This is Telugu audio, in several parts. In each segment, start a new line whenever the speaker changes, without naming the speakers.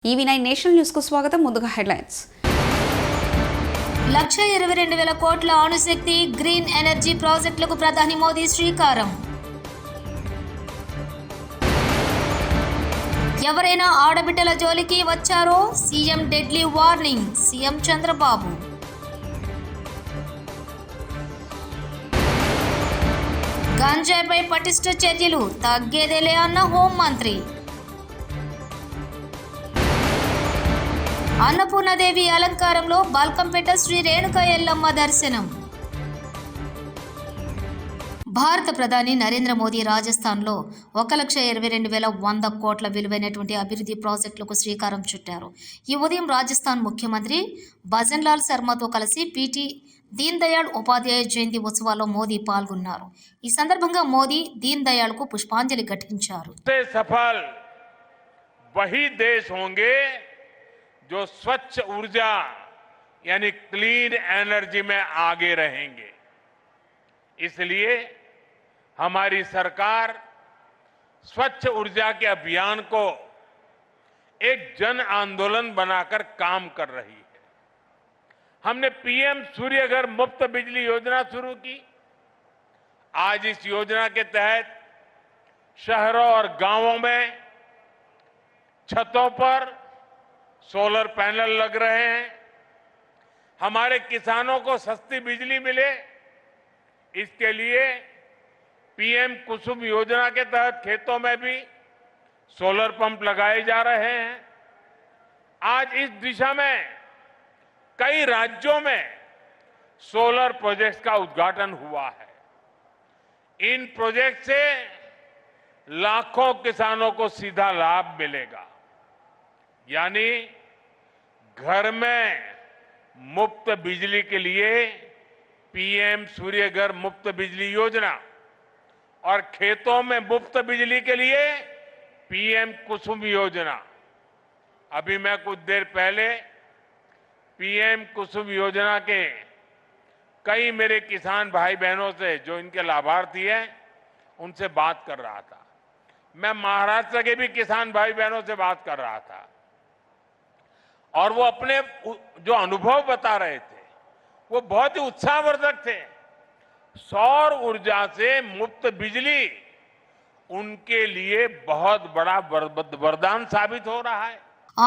ఈవీ9 నేషనల్ న్యూస్ కు స్వాగతం. ముందుగా హెడ్లైన్స్.
1,22,000 కోట్ల అణుశక్తి గ్రీన్ ఎనర్జీ ప్రాజెక్టులకు ప్రధాని మోదీ శ్రీకారం. ఎవరైనా ఆడబిడ్డల జోలికి వచ్చారో CM deadly warning, CM Chandrababu. గంజాయిపై పటిష్ట చర్యలు తగ్గేదేలే అన్న హోంమంత్రి. అన్నపూర్ణదేవి అలంకారంలో బాల్కంపేట శ్రీ రేణుకా ఎల్లమ్మ దర్శనం. భారత ప్రధాని నరేంద్ర మోదీ రాజస్థాన్లో 1,22,100 కోట్ల విలువైనటువంటి అభివృద్ధి ప్రాజెక్టులకు శ్రీకారం చుట్టారు. ఈ ఉదయం రాజస్థాన్ ముఖ్యమంత్రి భజన్లాల్ శర్మతో కలిసి పీటీ దీన్ దయాళ్ ఉపాధ్యాయ జయంతి ఉత్సవాల్లో మోదీ పాల్గొన్నారు. ఈ సందర్భంగా మోదీ దీన్ దయాళ్కు పుష్పాంజలి ఘటించారు.
जो स्वच्छ ऊर्जा यानी क्लीन एनर्जी में आगे रहेंगे, इसलिए हमारी सरकार स्वच्छ ऊर्जा के अभियान को एक जन आंदोलन बनाकर काम कर रही है. हमने पीएम सूर्यघर मुफ्त बिजली योजना शुरू की. आज इस योजना के तहत शहरों और गांवों में छतों पर सोलर पैनल लग रहे हैं. हमारे किसानों को सस्ती बिजली मिले, इसके लिए पीएम कुसुम योजना के तहत खेतों में भी सोलर पंप लगाए जा रहे हैं. आज इस दिशा में कई राज्यों में सोलर प्रोजेक्ट्स का उद्घाटन हुआ है. इन प्रोजेक्ट से लाखों किसानों को सीधा लाभ मिलेगा, यानी घर में मुफ्त बिजली के लिए पीएम सूर्यघर मुफ्त बिजली योजना और खेतों में मुफ्त बिजली के लिए पीएम कुसुम योजना. अभी मैं कुछ देर पहले पीएम कुसुम योजना के कई मेरे किसान भाई बहनों से, जो इनके लाभार्थी हैं, उनसे बात कर रहा था. मैं महाराष्ट्र के भी किसान भाई बहनों से बात कर रहा था और वो अपने जो अनुभव बता रहे थे वो बहुत ही उत्साहवर्धक थे. सौर ऊर्जा से मुफ्त बिजली उनके लिए बहुत बड़ा वरदान साबित हो रहा है.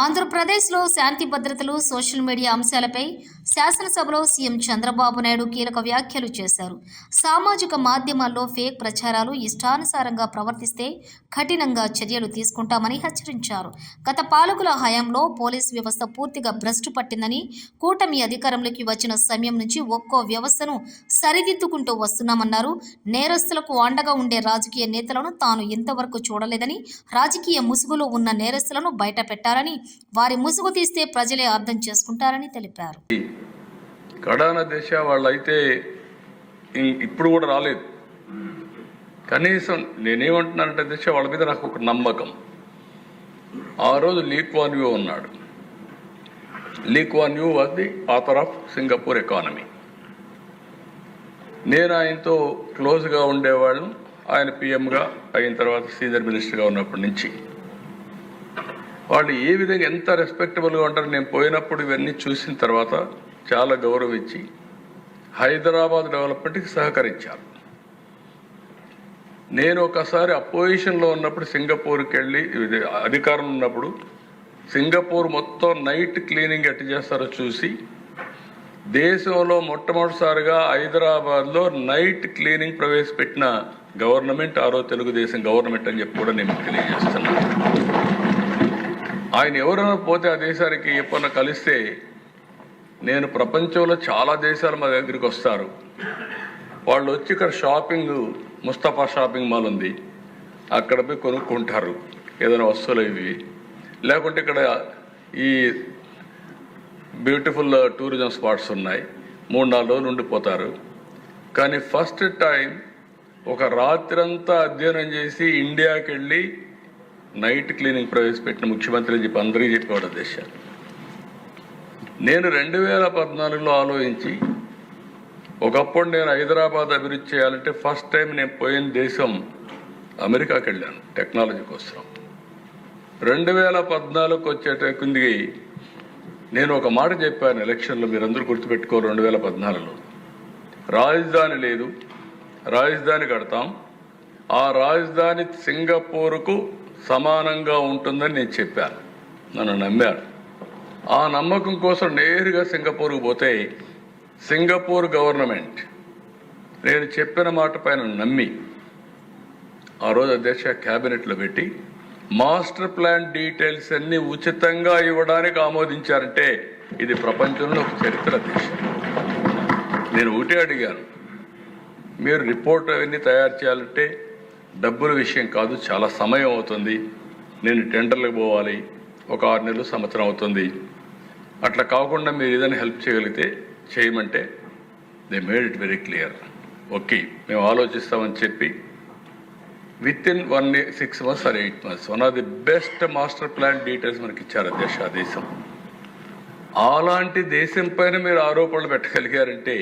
ఆంధ్రప్రదేశ్లో శాంతి భద్రతలు, సోషల్ మీడియా అంశాలపై శాసనసభలో సీఎం చంద్రబాబు నాయుడు కీలక వ్యాఖ్యలు చేశారు. సామాజిక మాధ్యమాల్లో ఫేక్ ప్రచారాలు ఇష్టానుసారంగా ప్రవర్తిస్తే కఠినంగా చర్యలు తీసుకుంటామని హెచ్చరించారు. గత పాలకుల హయాంలో పోలీస్ వ్యవస్థ పూర్తిగా భ్రష్టు పట్టిందని, కూటమి అధికారంలోకి వచ్చిన సమయం నుంచి ఒక్కో వ్యవస్థను సరిదిద్దుకుంటూ వస్తున్నామన్నారు. నేరస్తులకు అండగా ఉండే రాజకీయ నేతలను తాను ఇంతవరకు చూడలేదని, రాజకీయ ముసుగులో ఉన్న నేరస్తులను బయట పెట్టారని, వారి ముసుగు తీస్తే ప్రజలే అర్థం చేసుకుంటారని తెలిపారు.
కడాన దేశ వాళ్ళైతే ఇప్పుడు కూడా రాలేదు. కనీసం నేనేమంటున్నానంటే దేశ వాళ్ళ మీద నాకు ఒక నమ్మకం. ఆ రోజు లీ క్వాన్ యూ ఉన్నాడు. Lee Kuan Yew was the author of Singapore economy. నేను ఆయనతో క్లోజ్గా ఉండేవాళ్ళం. ఆయన పిఎంగా అయిన తర్వాత సీనియర్ మినిస్టర్గా ఉన్నప్పటి నుంచి వాళ్ళు ఏ విధంగా ఎంత రెస్పెక్టబుల్గా ఉంటారు. నేను పోయినప్పుడు ఇవన్నీ చూసిన తర్వాత చాలా గౌరవించి హైదరాబాద్ డెవలప్మెంట్కి సహకరించారు. నేను ఒకసారి అపోజిషన్లో ఉన్నప్పుడు సింగపూర్కి వెళ్ళి, అధికారం ఉన్నప్పుడు సింగపూర్ మొత్తం నైట్ క్లీనింగ్ ఎట్టు చేస్తారో చూసి, దేశంలో మొట్టమొదటిసారిగా హైదరాబాద్లో నైట్ క్లీనింగ్ ప్రవేశపెట్టిన గవర్నమెంట్ ఆ రోజు తెలుగుదేశం గవర్నమెంట్ అని చెప్పి కూడా నేను తెలియజేస్తున్నాను. ఆయన ఎవరైనా పోతే ఆ దేశానికి ఎప్పుడన్నా కలిస్తే, నేను ప్రపంచంలో చాలా దేశాలు మా దగ్గరికి వస్తారు. వాళ్ళు వచ్చి ఇక్కడ షాపింగ్, ముస్తఫా షాపింగ్ మాల్ ఉంది, అక్కడ పోయి కొనుక్కుంటారు ఏదైనా వస్తువులు ఇవి. లేకుంటే ఇక్కడ ఈ బ్యూటిఫుల్ టూరిజం స్పాట్స్ ఉన్నాయి, 3-4 రోజులు ఉండిపోతారు. కానీ ఫస్ట్ టైం ఒక రాత్రంతా అధ్యయనం చేసి ఇండియాకి వెళ్ళి నైట్ క్లీనింగ్ ప్రవేశపెట్టిన ముఖ్యమంత్రి అని చెప్పి అందరికీ చెప్పేవాడు దేశాలు. నేను 2014లో ఆలోచించి, ఒకప్పుడు నేను హైదరాబాద్ అభివృద్ధి చేయాలంటే ఫస్ట్ టైం నేను పోయిన దేశం అమెరికాకి వెళ్ళాను టెక్నాలజీ కోసం. 2014 వచ్చేటకుంది నేను ఒక మాట చెప్పాను ఎలక్షన్లో, మీరందరూ గుర్తుపెట్టుకో. 2014లో రాజధాని లేదు, రాజధాని కడతాం, ఆ రాజధాని సింగపూర్కు సమానంగా ఉంటుందని నేను చెప్పాను. నన్ను నమ్మారు. ఆ నమ్మకం కోసం నేరుగా సింగపూర్కు పోతే సింగపూర్ గవర్నమెంట్ నేను చెప్పిన మాట పైన నమ్మి ఆ రోజు అధ్యక్ష క్యాబినెట్లో పెట్టి మాస్టర్ ప్లాన్ డీటెయిల్స్ అన్ని ఉచితంగా ఇవ్వడానికి ఆమోదించారంటే ఇది ప్రపంచంలో ఒక చరిత్ర అధ్యక్ష. నేను ఒకటే అడిగాను, మీరు రిపోర్ట్ అవన్నీ తయారు చేయాలంటే డబ్బుల విషయం కాదు, చాలా సమయం అవుతుంది, నేను టెండర్లకు పోవాలి, ఒక 6 నెలలు సంవత్సరం అవుతుంది, అట్లా కాకుండా మీరు ఏదైనా హెల్ప్ చేయగలిగితే చేయమంటే they made it very clear. Okay, మేము ఆలోచిస్తామని చెప్పి with in 6 months or 8 months one of the best master plan details మనకి ఇచ్చారు అధ్యక్ష ఆ దేశం. అలాంటి దేశం పైన మీరు ఆరోపణలు పెట్టగలిగారంటే,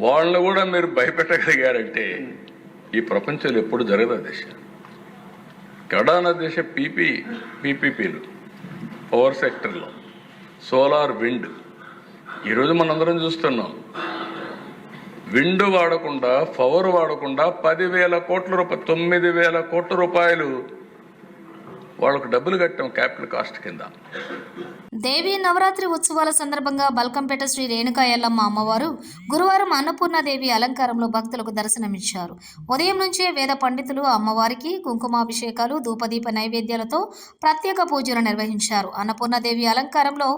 వాళ్ళని కూడా మీరు భయపెట్టగలిగారంటే ఈ ప్రపంచంలో ఎప్పుడు జరగదు అధ్యక్ష. గడాన దేశ పీపీపీలు పవర్ సెక్టర్లో సోలార్, విండ్, ఈరోజు మనందరం చూస్తున్నాం. విండ్ వాడకుండా, పవర్ వాడకుండా 10,000 కోట్ల రూపాయలు, 9,000 కోట్ల రూపాయలు వాళ్ళకు డబ్బులు కట్టాం క్యాపిటల్ కాస్ట్ కింద.
దేవీ నవరాత్రి ఉత్సవాల సందర్భంగా బల్కంపేట శ్రీ రేణుకా ఎల్లమ్మ అమ్మవారు గురువారం అన్నపూర్ణాదేవి అలంకారంలో భక్తులకు దర్శనమిచ్చారు. ఉదయం నుంచే వేద పండితులు అమ్మవారికి కుంకుమాభిషేకాలు, ధూపదీప నైవేద్యాలతో ప్రత్యేక పూజలు నిర్వహించారు. అన్నపూర్ణాదేవి అలంకారంలో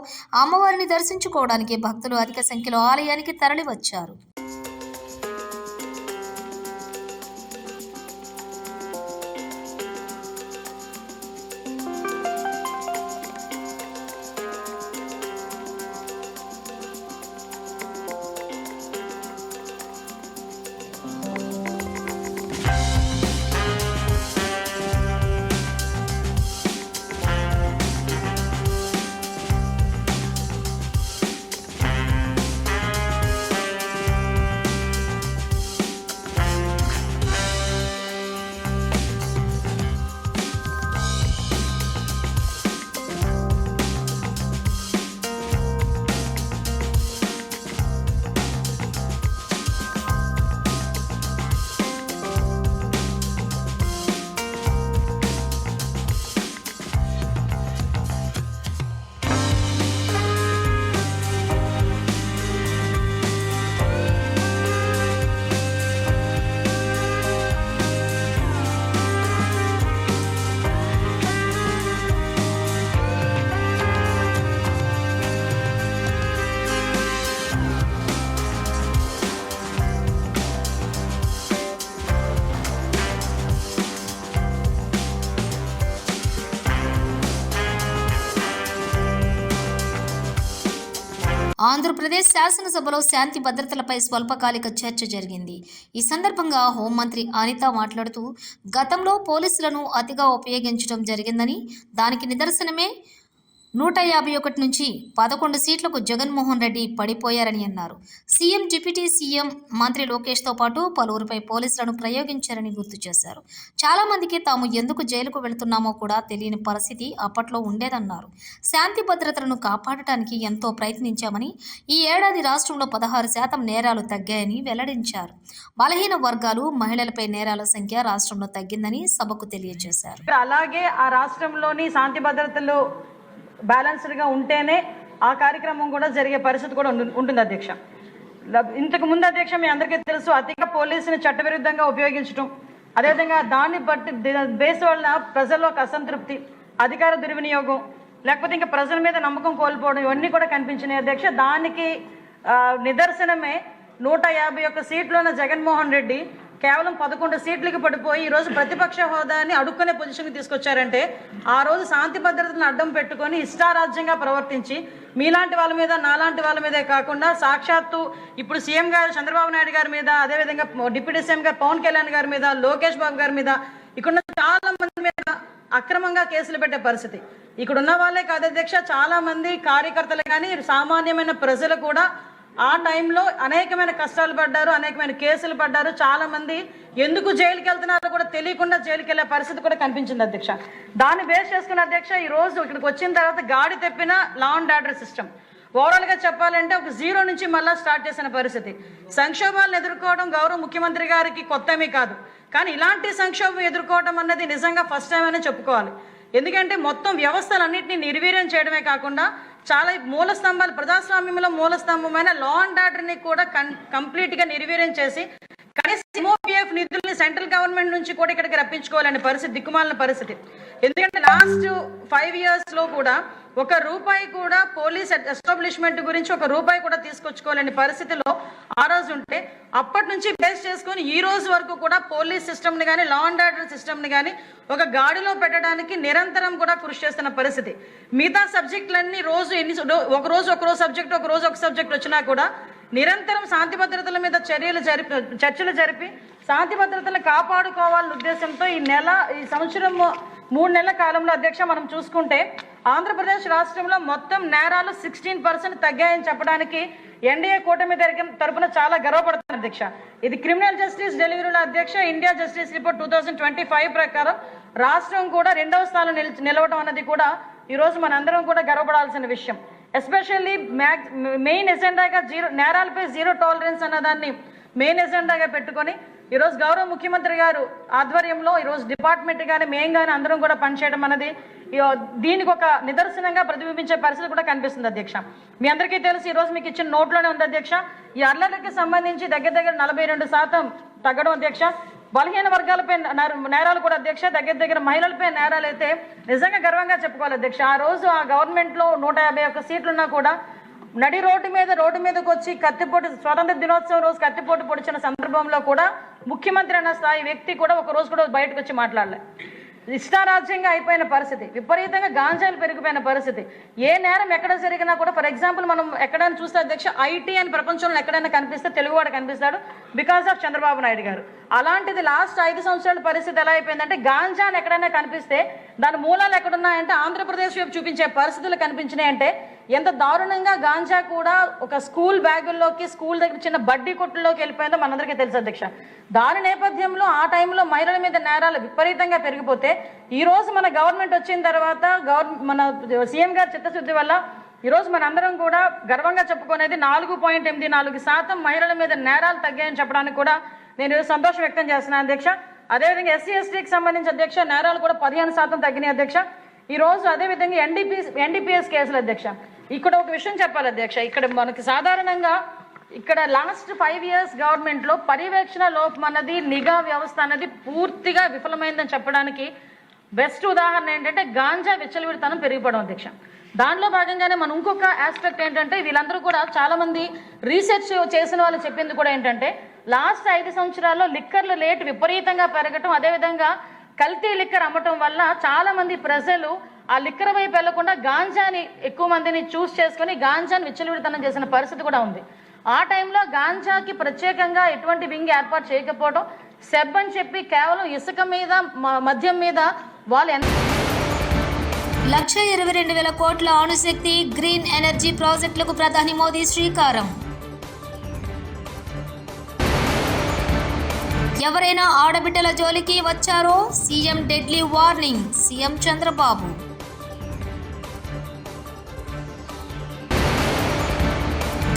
అమ్మవారిని దర్శించుకోవడానికి భక్తులు అధిక సంఖ్యలో ఆలయానికి తరలివచ్చారు. ఆంధ్రప్రదేశ్ శాసనసభలో శాంతి భద్రతలపై స్వల్పకాలిక చర్చ జరిగింది. ఈ సందర్భంగా హోంమంత్రి అనిత మాట్లాడుతూ, గతంలో పోలీసులను అతిగా ఉపయోగించడం జరిగిందని, దానికి నిదర్శనమే 151 నుంచి 11 సీట్లకు జగన్మోహన్ రెడ్డి పడిపోయారని అన్నారు. సీఎం, డిప్యూటీ సీఎం, మంత్రి లోకేష్తో పాటు పలువురిపై పోలీసులను ప్రయోగించారని గుర్తు చేశారు. చాలా మందికి తాము ఎందుకు జైలుకు వెళుతున్నామో కూడా తెలియని పరిస్థితి అప్పట్లో ఉండేదన్నారు. శాంతి భద్రతలను కాపాడటానికి ఎంతో ప్రయత్నించామని, ఈ ఏడాది రాష్ట్రంలో 16% నేరాలు తగ్గాయని వెల్లడించారు. బలహీన వర్గాలు, మహిళలపై నేరాల సంఖ్య రాష్ట్రంలో తగ్గిందని సభకు తెలియజేశారు.
అలాగే ఆ రాష్ట్రంలోని శాంతి భద్రతలు బ్యాలెన్స్డ్గా ఉంటేనే ఆ కార్యక్రమం కూడా జరిగే పరిస్థితి కూడా ఉంటుంది అధ్యక్ష. ఇంతకు ముందు అధ్యక్ష మీ అందరికీ తెలుసు, అతిగా పోలీసుని చట్టవిరుద్ధంగా ఉపయోగించడం, అదేవిధంగా దాన్ని బట్టి బేస్ వలన ప్రజల్లో ఒక అసంతృప్తి, అధికార దుర్వినియోగం, లేకపోతే ఇంకా ప్రజల మీద నమ్మకం కోల్పోవడం, ఇవన్నీ కూడా కనిపించినాయి అధ్యక్ష. దానికి నిదర్శనమే 151 సీట్లున్న జగన్మోహన్ రెడ్డి కేవలం 11 సీట్లకి పడిపోయి ఈరోజు ప్రతిపక్ష హోదాని అడుక్కునే పొజిషన్కి తీసుకొచ్చారంటే, ఆ రోజు శాంతి భద్రతలను అడ్డం పెట్టుకొని ఇష్టారాజ్యంగా ప్రవర్తించి మీలాంటి వాళ్ళ మీద, నాలాంటి వాళ్ళ మీదే కాకుండా సాక్షాత్తు ఇప్పుడు సీఎం గారు చంద్రబాబు నాయుడు గారి మీద, అదేవిధంగా డిప్యూటీ సీఎం గారు పవన్ కళ్యాణ్ గారి మీద, లోకేష్ బాబు గారి మీద, ఇక్కడ చాలా మంది మీద అక్రమంగా కేసులు పెట్టే పరిస్థితి. ఇక్కడ ఉన్న వాళ్ళే కాదు అధ్యక్ష, చాలా మంది కార్యకర్తలు కానీ సామాన్యమైన ప్రజలు కూడా ఆ టైంలో అనేకమైన కష్టాలు పడ్డారు, అనేకమైన కేసులు పడ్డారు. చాలామంది ఎందుకు జైలుకి వెళ్తున్నారో కూడా తెలియకుండా జైలుకి వెళ్ళే పరిస్థితి కూడా కనిపించింది అధ్యక్ష. దాన్ని బేస్ చేసుకున్న అధ్యక్ష ఈరోజు ఇక్కడికి వచ్చిన తర్వాత గాడి తెప్పిన లా అండ్ ఆర్డర్ సిస్టమ్ ఓవరాల్గా చెప్పాలంటే ఒక జీరో నుంచి మళ్ళీ స్టార్ట్ చేసిన పరిస్థితి. సంక్షోభాలను ఎదుర్కోవడం గౌరవ ముఖ్యమంత్రి గారికి కొత్తమీ కాదు, కానీ ఇలాంటి సంక్షోభం ఎదుర్కోవడం అన్నది నిజంగా ఫస్ట్ టైం అనే చెప్పుకోవాలి. ఎందుకంటే మొత్తం వ్యవస్థలన్నింటినీ నిర్వీర్యం చేయడమే కాకుండా చాలా మూల స్తంభాలు, ప్రజాస్వామ్యంలో మూల స్తంభమైన లా అండ్ ఆర్డర్ని కూడా కంప్లీట్గా నిర్వీర్యం చేసి కనీసం MOPF నిధుల్ని సెంట్రల్ గవర్నమెంట్ నుంచి కూడా ఇక్కడికి రప్పించుకోవాలనే పరిస్థితి, దిక్కుమాలిన పరిస్థితి. ఎందుకంటే లాస్ట్ 5 yearsలో కూడా ఒక రూపాయి కూడా పోలీస్ ఎస్టాబ్లిష్మెంట్ గురించి ఒక రూపాయి కూడా తీసుకొచ్చుకోవాలని పరిస్థితిలో ఆ రోజు ఉంటే, అప్పటి నుంచి బేస్ చేసుకొని ఈ రోజు వరకు కూడా పోలీస్ సిస్టమ్ని కానీ లా అండ్ ఆర్డర్ సిస్టమ్ని కానీ ఒక గాడిలో పెట్టడానికి నిరంతరం కూడా కృషి చేస్తున్న పరిస్థితి. మిగతా సబ్జెక్టులన్నీ రోజు ఒక రోజు సబ్జెక్ట్, ఒక రోజు ఒక సబ్జెక్ట్ వచ్చినా కూడా నిరంతరం శాంతి భద్రతల మీద చర్చలు జరిపి శాంతి భద్రతలను కాపాడుకోవాలనే ఉద్దేశంతో ఈ సంవత్సరం 3 నెలల కాలంలో అధ్యక్ష మనం చూసుకుంటే ఆంధ్రప్రదేశ్ రాష్ట్రంలో మొత్తం నేరాలు 16% తగ్గాయని చెప్పడానికి ఎన్డీఏ కూటమి తరపున చాలా గర్వపడుతుంది అధ్యక్ష. ఇది క్రిమినల్ జస్టిస్ డెలివరీలో అధ్యక్ష ఇండియా జస్టిస్ రిపోర్ట్ 2025 ప్రకారం రాష్ట్రం కూడా 2వ స్థానం నిలవడం అన్నది కూడా ఈరోజు మనందరం కూడా గర్వపడాల్సిన విషయం. ఎస్పెషల్లీ మెయిన్ ఎజెండాగా నేరాలపై జీరో టాలరెన్స్ అన్నదాన్ని మెయిన్ ఎజెండాగా పెట్టుకొని ఈరోజు గౌరవ ముఖ్యమంత్రి గారు ఆధ్వర్యంలో ఈరోజు డిపార్ట్మెంట్ కానీ మేము కానీ అందరం కూడా పనిచేయడం అన్నది దీనికి ఒక నిదర్శనంగా ప్రతిబింబించే పరిస్థితి కూడా కనిపిస్తుంది అధ్యక్ష. మీ అందరికీ తెలుసు, ఈరోజు మీకు ఇచ్చిన నోట్లోనే ఉంది అధ్యక్ష, ఈ అల్లర్లకి సంబంధించి దగ్గర 42% తగ్గడం అధ్యక్ష. బలహీన వర్గాలపై నేరాలు కూడా అధ్యక్ష, దగ్గర మహిళలపై నేరాలు అయితే నిజంగా గర్వంగా చెప్పుకోవాలి అధ్యక్ష. ఆ రోజు ఆ గవర్నమెంట్లో 151 సీట్లున్నా కూడా నడి రోడ్డు మీదకి వచ్చి కత్తిపోటు, స్వాతంత్ర దినోత్సవం రోజు కత్తిపోటు పొడిచిన సందర్భంలో కూడా ముఖ్యమంత్రి అన్న స్థాయి వ్యక్తి కూడా ఒక రోజు కూడా బయటకు వచ్చి మాట్లాడలే. ఇష్టారాజ్యంగా అయిపోయిన పరిస్థితి, విపరీతంగా గాంజాలు పెరిగిపోయిన పరిస్థితి. ఏ నేరం ఎక్కడ జరిగినా కూడా, ఫర్ ఎగ్జాంపుల్ మనం ఎక్కడైనా చూస్తే అధ్యక్ష ఐటీ అని ప్రపంచంలో ఎక్కడైనా కనిపిస్తే తెలుగువాడు కనిపిస్తాడు బికాస్ ఆఫ్ చంద్రబాబు నాయుడు గారు. అలాంటిది లాస్ట్ 5 సంవత్సరాల పరిస్థితి ఎలా అయిపోయిందంటే గాంజాని ఎక్కడైనా కనిపిస్తే దాని మూలాలు ఎక్కడున్నాయంటే ఆంధ్రప్రదేశ్ వైపు చూపించే పరిస్థితులు కనిపించినాయంటే ఎంత దారుణంగా గాంజా కూడా ఒక స్కూల్ బ్యాగుల్లోకి, స్కూల్ దగ్గర చిన్న బడ్డీ కొట్టుల్లోకి వెళ్ళిపోయిందో మనందరికీ తెలుసు అధ్యక్ష. దాని నేపథ్యంలో ఆ టైంలో మహిళల మీద నేరాలు విపరీతంగా పెరిగిపోతే ఈరోజు మన గవర్నమెంట్ వచ్చిన తర్వాత మన సీఎం గారి చిత్తశుద్ధి వల్ల ఈరోజు మనందరం కూడా గర్వంగా చెప్పుకునేది 4.84% మహిళల మీద నేరాలు తగ్గాయని చెప్పడానికి కూడా నేను సంతోషం వ్యక్తం చేస్తున్నాను అధ్యక్ష. అదేవిధంగా SC/STకి సంబంధించి అధ్యక్ష నేరాలు కూడా 15% తగ్గినాయి అధ్యక్ష. ఈరోజు అదేవిధంగా NDPS కేసులు అధ్యక్ష. ఇక్కడ ఒక విషయం చెప్పాలి అధ్యక్ష, ఇక్కడ మనకి సాధారణంగా ఇక్కడ లాస్ట్ 5 years గవర్నమెంట్లో పర్యవేక్షణ లోపం అన్నది, నిఘా వ్యవస్థ అన్నది పూర్తిగా విఫలమైందని చెప్పడానికి బెస్ట్ ఉదాహరణ ఏంటంటే గాంజా విచ్చలవిడితనం పెరిగిపోవడం అధ్యక్ష. దానిలో భాగంగానే మనం ఇంకొక ఆస్పెక్ట్ ఏంటంటే వీళ్ళందరూ కూడా చాలామంది రీసెర్చ్ చేసిన వాళ్ళు చెప్పింది కూడా ఏంటంటే లాస్ట్ 5 సంవత్సరాల్లో లిక్కర్ల రేటు విపరీతంగా పెరగటం, అదేవిధంగా కల్తీ లిక్కర్ అమ్మటం వల్ల చాలామంది ప్రజలు ఆ లిక్కర్ వైపు వెళ్లకుండా గాంజాని ఎక్కువ మందిని చూస్ చేసుకుని గాంజాని విచ్చలవిడితనం చేసిన పరిస్థితి కూడా ఉంది. ఆ టైంలో గాంజాకి ప్రత్యేకంగా ఎటువంటి వింగ్ ఏర్పాటు చేయకపోవడం, సెబ్ అని చెప్పి కేవలం ఇసుక మీద, మద్యం మీద వాళ్ళు
1,22,000 కోట్ల అణుశక్తి గ్రీన్ ఎనర్జీ ప్రాజెక్టులకు ప్రధాని మోదీ శ్రీకారం. ఎవరైనా ఆడబిడ్డల జోలికి వచ్చారో CM deadly warning, CM Chandrababu.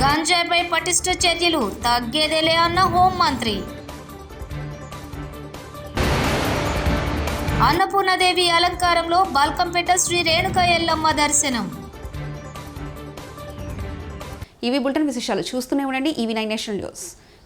గంజాయిపై పటిష్ట చర్యలు, తగ్గేదేలే అన్న హోంమంత్రి. అన్నపూర్ణదేవి అలంకారంలో బాల్కంపేట శ్రీ రేణుక ఎల్లమ్మ దర్శనం.
ఇవి బులెటిన్ విశేషాలు. చూస్తూనే ఉండండి EV9 నేషనల్ న్యూస్.